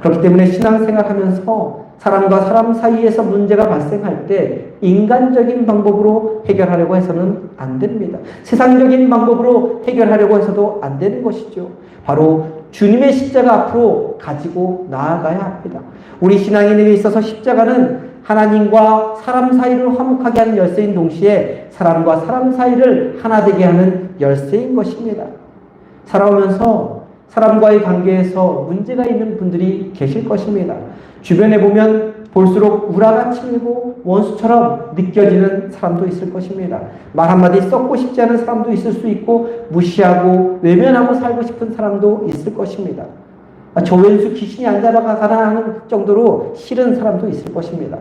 그렇기 때문에 신앙생활하면서 사람과 사람 사이에서 문제가 발생할 때 인간적인 방법으로 해결하려고 해서는 안 됩니다. 세상적인 방법으로 해결하려고 해서도 안 되는 것이죠. 바로 주님의 십자가 앞으로 가지고 나아가야 합니다. 우리 신앙인에게 있어서 십자가는 하나님과 사람 사이를 화목하게 하는 열쇠인 동시에 사람과 사람 사이를 하나 되게 하는 열쇠인 것입니다. 살아오면서 사람과의 관계에서 문제가 있는 분들이 계실 것입니다. 주변에 보면 볼수록 우라가 치밀고 원수처럼 느껴지는 사람도 있을 것입니다. 말 한마디 썩고 싶지 않은 사람도 있을 수 있고 무시하고 외면하고 살고 싶은 사람도 있을 것입니다. 저 왼수 귀신이 안 잡아가나 하는 정도로 싫은 사람도 있을 것입니다.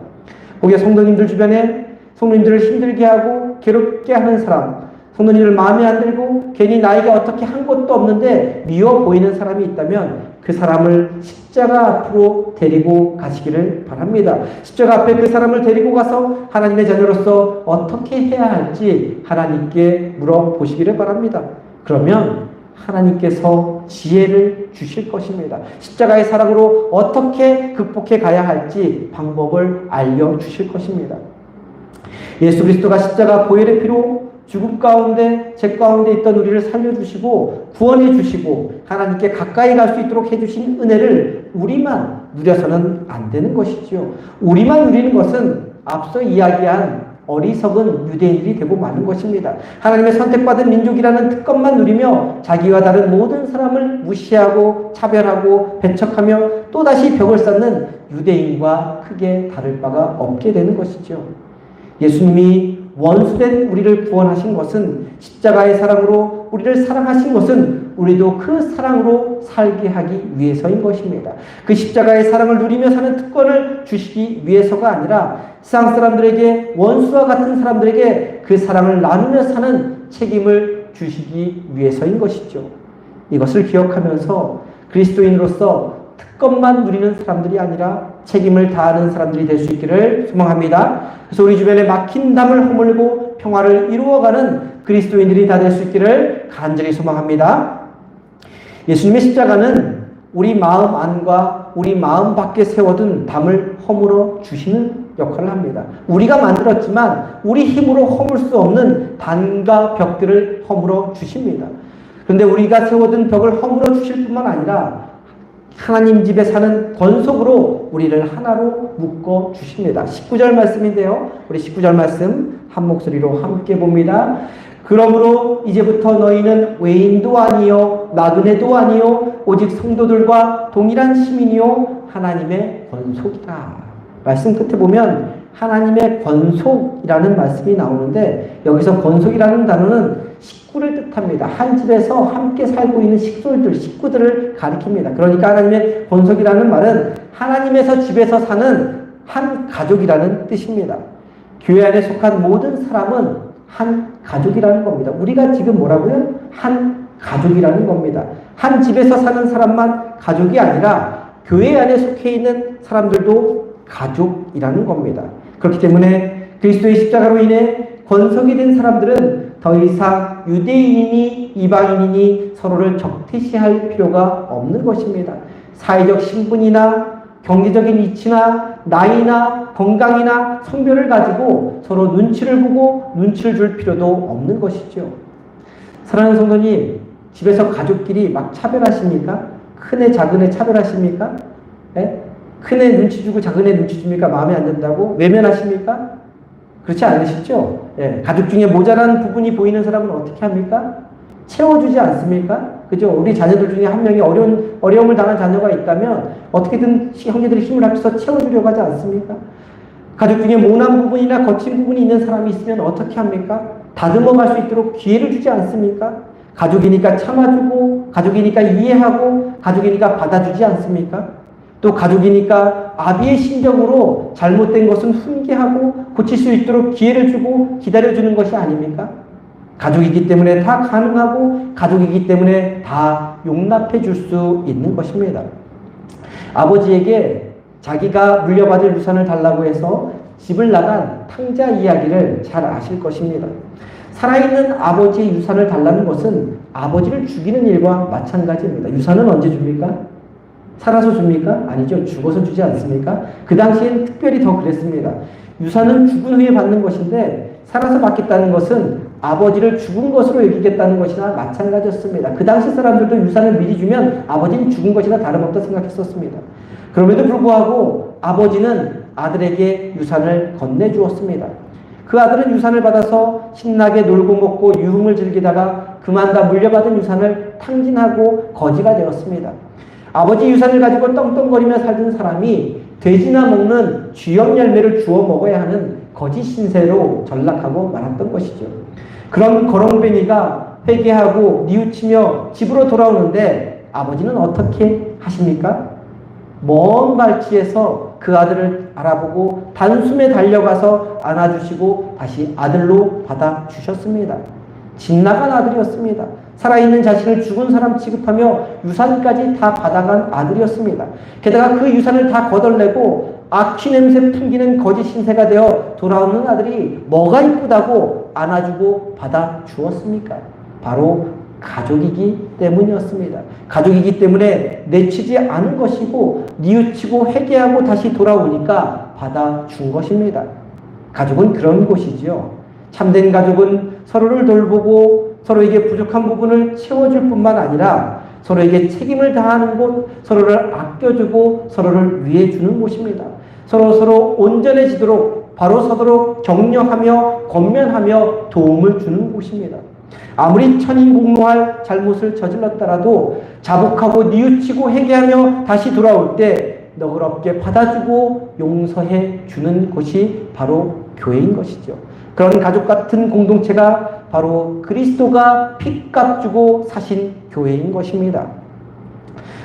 거기에 성도님들 주변에 성도님들을 힘들게 하고 괴롭게 하는 사람, 성도님들 마음에 안 들고 괜히 나에게 어떻게 한 것도 없는데 미워 보이는 사람이 있다면 그 사람을 십자가 앞으로 데리고 가시기를 바랍니다. 십자가 앞에 그 사람을 데리고 가서 하나님의 자녀로서 어떻게 해야 할지 하나님께 물어보시기를 바랍니다. 그러면 하나님께서 지혜를 주실 것입니다. 십자가의 사랑으로 어떻게 극복해 가야 할지 방법을 알려주실 것입니다. 예수 그리스도가 십자가 보혈의 피로 죽음 가운데 죄 가운데 있던 우리를 살려주시고 구원해 주시고 하나님께 가까이 갈 수 있도록 해주신 은혜를 우리만 누려서는 안 되는 것이지요. 우리만 누리는 것은 앞서 이야기한 어리석은 유대인들이 되고 마는 것입니다. 하나님의 선택받은 민족이라는 특권만 누리며 자기와 다른 모든 사람을 무시하고 차별하고 배척하며 또다시 벽을 쌓는 유대인과 크게 다를 바가 없게 되는 것이죠. 예수님이 원수된 우리를 구원하신 것은 십자가의 사랑으로 우리를 사랑하신 것은 우리도 그 사랑으로 살게 하기 위해서인 것입니다. 그 십자가의 사랑을 누리며 사는 특권을 주시기 위해서가 아니라 세상 사람들에게 원수와 같은 사람들에게 그 사랑을 나누며 사는 책임을 주시기 위해서인 것이죠. 이것을 기억하면서 그리스도인으로서 특권만 누리는 사람들이 아니라 책임을 다하는 사람들이 될 수 있기를 소망합니다. 그래서 우리 주변에 막힌 담을 허물고 평화를 이루어가는 그리스도인들이 다 될 수 있기를 간절히 소망합니다. 예수님의 십자가는 우리 마음 안과 우리 마음 밖에 세워둔 담을 허물어 주시는 역할을 합니다. 우리가 만들었지만 우리 힘으로 허물 수 없는 담과 벽들을 허물어 주십니다. 그런데 우리가 세워둔 벽을 허물어 주실 뿐만 아니라 하나님 집에 사는 권속으로 우리를 하나로 묶어 주십니다. 19절 말씀인데요. 우리 19절 말씀 한 목소리로 함께 봅니다. 그러므로 이제부터 너희는 외인도 아니요 나그네도 아니요 오직 성도들과 동일한 시민이요 하나님의 권속이다. 말씀 끝에 보면 하나님의 권속이라는 말씀이 나오는데 여기서 권속이라는 단어는 식구를 뜻합니다. 한 집에서 함께 살고 있는 식구들을 가리킵니다. 그러니까 하나님의 권속이라는 말은 하나님에서 집에서 사는 한 가족이라는 뜻입니다. 교회 안에 속한 모든 사람은 한 가족이라는 겁니다. 우리가 지금 뭐라고요? 한 가족이라는 겁니다. 한 집에서 사는 사람만 가족이 아니라 교회 안에 속해 있는 사람들도 가족이라는 겁니다. 그렇기 때문에 그리스도의 십자가로 인해 권속이 된 사람들은 더 이상 유대인이니 이방인이니 서로를 적대시할 필요가 없는 것입니다. 사회적 신분이나 경제적인 위치나 나이나 건강이나 성별을 가지고 서로 눈치를 보고 눈치를 줄 필요도 없는 것이죠. 사랑하는 성도님, 집에서 가족끼리 막 차별하십니까? 큰애 작은애 차별하십니까? 네? 큰애 눈치 주고 작은애 눈치 줍니까? 마음에 안 든다고? 외면하십니까? 그렇지 않으시죠? 예, 가족 중에 모자란 부분이 보이는 사람은 어떻게 합니까? 채워주지 않습니까? 그죠? 우리 자녀들 중에 한 명이 어려움을 당한 자녀가 있다면 어떻게든 형제들이 힘을 합쳐서 채워주려고 하지 않습니까? 가족 중에 모난 부분이나 거친 부분이 있는 사람이 있으면 어떻게 합니까? 다듬어 갈 수 있도록 기회를 주지 않습니까? 가족이니까 참아주고, 가족이니까 이해하고, 가족이니까 받아주지 않습니까? 또 가족이니까 아비의 심정으로 잘못된 것은 훈계하고 고칠 수 있도록 기회를 주고 기다려주는 것이 아닙니까? 가족이기 때문에 다 가능하고 가족이기 때문에 다 용납해 줄 수 있는 것입니다. 아버지에게 자기가 물려받을 유산을 달라고 해서 집을 나간 탕자 이야기를 잘 아실 것입니다. 살아있는 아버지의 유산을 달라는 것은 아버지를 죽이는 일과 마찬가지입니다. 유산은 언제 줍니까? 살아서 줍니까? 아니죠. 죽어서 주지 않습니까? 그 당시엔 특별히 더 그랬습니다. 유산은 죽은 후에 받는 것인데 살아서 받겠다는 것은 아버지를 죽은 것으로 여기겠다는 것이나 마찬가지였습니다. 그 당시 사람들도 유산을 미리 주면 아버지는 죽은 것이나 다름없다 생각했었습니다. 그럼에도 불구하고 아버지는 아들에게 유산을 건네주었습니다. 그 아들은 유산을 받아서 신나게 놀고 먹고 유흥을 즐기다가 그만 다 물려받은 유산을 탕진하고 거지가 되었습니다. 아버지 유산을 가지고 떵떵거리며 살던 사람이 돼지나 먹는 쥐염 열매를 주워 먹어야 하는 거짓 신세로 전락하고 말았던 것이죠. 그런 거렁뱅이가 회개하고 뉘우치며 집으로 돌아오는데 아버지는 어떻게 하십니까? 먼 발치에서 그 아들을 알아보고 단숨에 달려가서 안아주시고 다시 아들로 받아주셨습니다. 집 나간 아들이었습니다. 살아있는 자신을 죽은 사람 취급하며 유산까지 다 받아간 아들이었습니다. 게다가 그 유산을 다 거덜내고 악취 냄새 풍기는 거짓 신세가 되어 돌아오는 아들이 뭐가 이쁘다고 안아주고 받아주었습니까? 바로 가족이기 때문이었습니다. 가족이기 때문에 내치지 않은 것이고 뉘우치고 회개하고 다시 돌아오니까 받아준 것입니다. 가족은 그런 곳이지요. 참된 가족은 서로를 돌보고 서로에게 부족한 부분을 채워줄 뿐만 아니라 서로에게 책임을 다하는 곳, 서로를 아껴주고 서로를 위해주는 곳입니다. 서로 온전해지도록 바로 서도록 격려하며 권면하며 도움을 주는 곳입니다. 아무리 천인공노할 잘못을 저질렀더라도 자복하고 뉘우치고 회개하며 다시 돌아올 때 너그럽게 받아주고 용서해 주는 곳이 바로 교회인 것이죠. 그런 가족 같은 공동체가 바로 그리스도가 핏값 주고 사신 교회인 것입니다.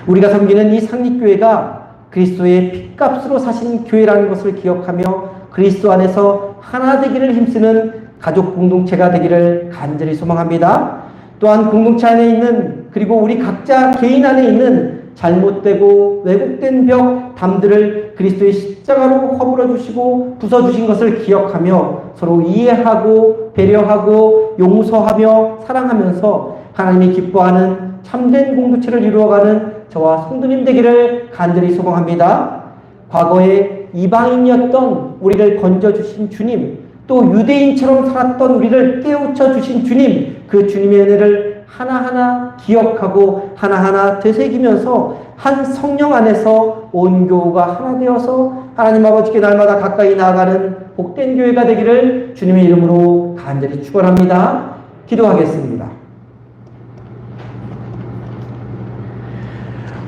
우리가 섬기는 이 상립교회가 그리스도의 핏값으로 사신 교회라는 것을 기억하며 그리스도 안에서 하나 되기를 힘쓰는 가족 공동체가 되기를 간절히 소망합니다. 또한 공동체 안에 있는 그리고 우리 각자 개인 안에 있는 잘못되고 왜곡된 벽, 담들을 그리스도의 십자가로 허물어 주시고 부숴주신 것을 기억하며 서로 이해하고 배려하고 용서하며 사랑하면서 하나님이 기뻐하는 참된 공동체를 이루어가는 저와 성도님 되기를 간절히 소망합니다. 과거에 이방인이었던 우리를 건져주신 주님, 또 유대인처럼 살았던 우리를 깨우쳐 주신 주님, 그 주님의 은혜를 하나하나 기억하고 하나하나 되새기면서 한 성령 안에서 온 교우가 하나 되어서 하나님 아버지께 날마다 가까이 나아가는 복된 교회가 되기를 주님의 이름으로 간절히 축원합니다. 기도하겠습니다.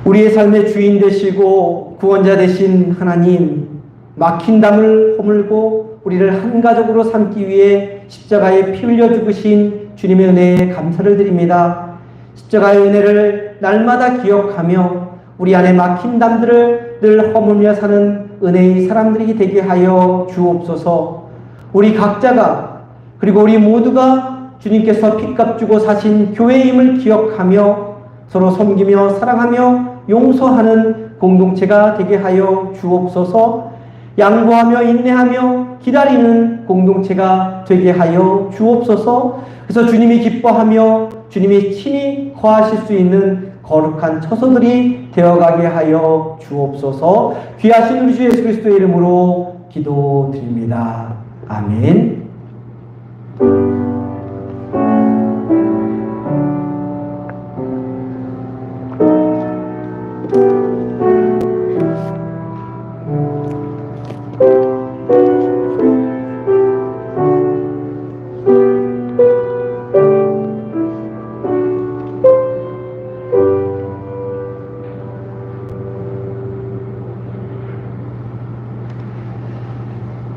우리의 삶의 주인 되시고 구원자 되신 하나님, 막힌 담을 허물고 우리를 한 가족으로 삼기 위해 십자가에 피 흘려 죽으신 주님의 은혜에 감사를 드립니다. 십자가의 은혜를 날마다 기억하며 우리 안에 막힌 담들을 늘 허물며 사는 은혜의 사람들이 되게 하여 주옵소서. 우리 각자가 그리고 우리 모두가 주님께서 핏값 주고 사신 교회임을 기억하며 서로 섬기며 사랑하며 용서하는 공동체가 되게 하여 주옵소서. 양보하며 인내하며 기다리는 공동체가 되게 하여 주옵소서. 그래서 주님이 기뻐하며 주님이 친히 거하실 수 있는 거룩한 처소들이 되어가게 하여 주옵소서. 귀하신 우리 주 예수 그리스도의 이름으로 기도드립니다. 아멘.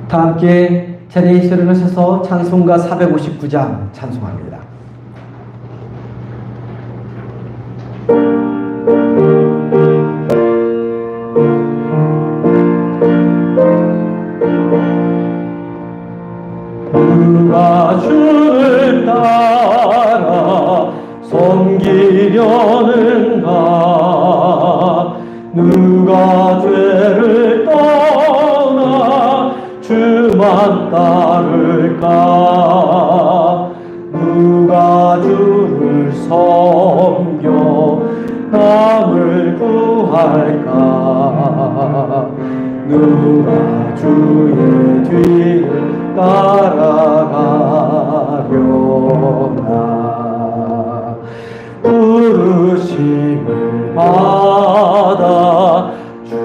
다 함께 자리에 일어나셔서 찬송가 459장 찬송합니다. 누가 주를 따라 섬기려는가? 누가 죄를 떠나 주만 따를까? 누가 주를 섬겨 남을 구할까? 누가 주의 뒤를 따라가려나? 부르심을 받아 주의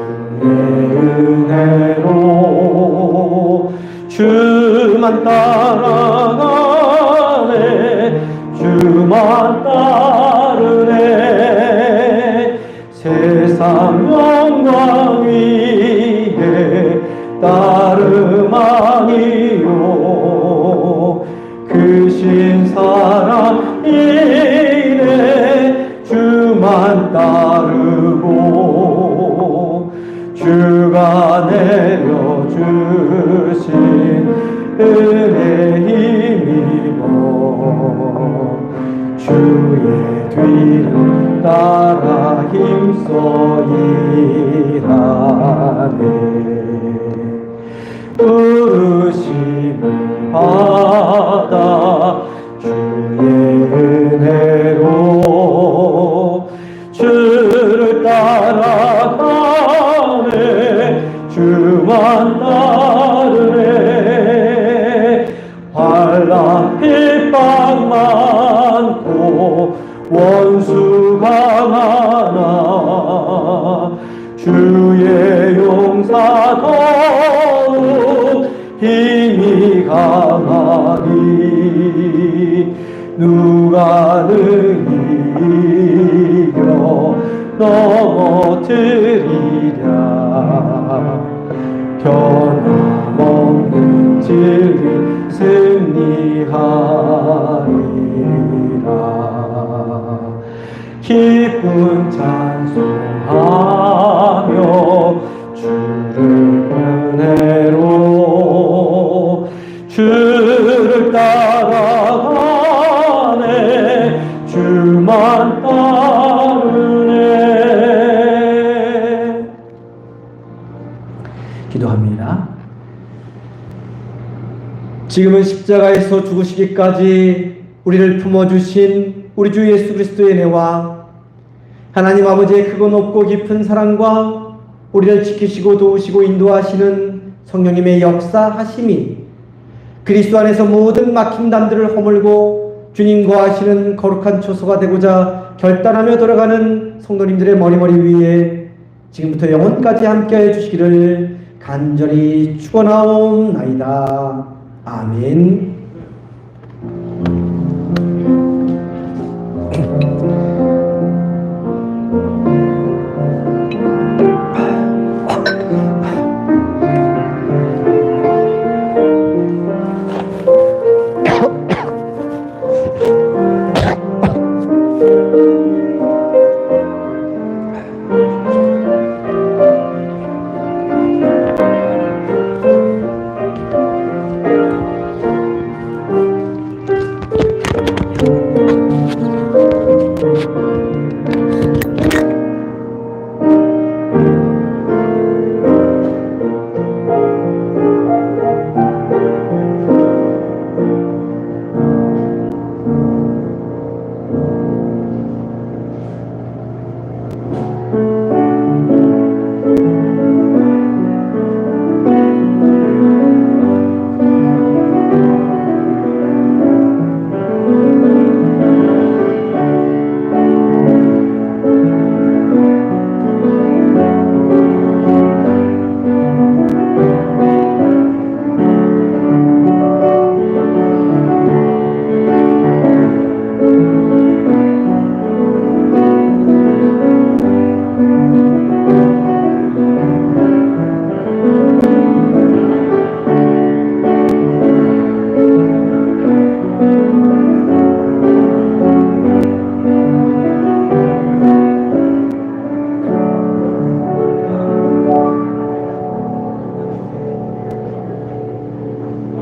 은혜로 주만 따라가네. 주만 따르네. 세상 영광 위에 따름하니요. 크신 사랑이네. 주만 따르고 주가 내려주신 은혜 힘입어 주의 뒤를 따라 힘써 일하네. 부르심을 받아 주의 은혜로 주를 따라가네. 주만 따르네. 환난 핍박 많고 원수 강하나 주의 용사 더욱 힘이 강하니 누가 능히 이겨 넘어뜨리랴. 변함없는 진리 승리하리라. 기쁜 찬송하며 주를 은혜로 주를 따라가네. 주만 따르네. 기도합니다. 지금은 십자가에서 죽으시기까지 우리를 품어주신 우리 주 예수 그리스도의 은혜와 하나님 아버지의 크고 높고 깊은 사랑과 우리를 지키시고 도우시고 인도하시는 성령님의 역사하심이 그리스도 안에서 모든 막힘담들을 허물고 주님과 하시는 거룩한 초소가 되고자 결단하며 돌아가는 성도님들의 머리머리 위에 지금부터 영원까지 함께해 주시기를 간절히 축원하옵나이다. 아멘.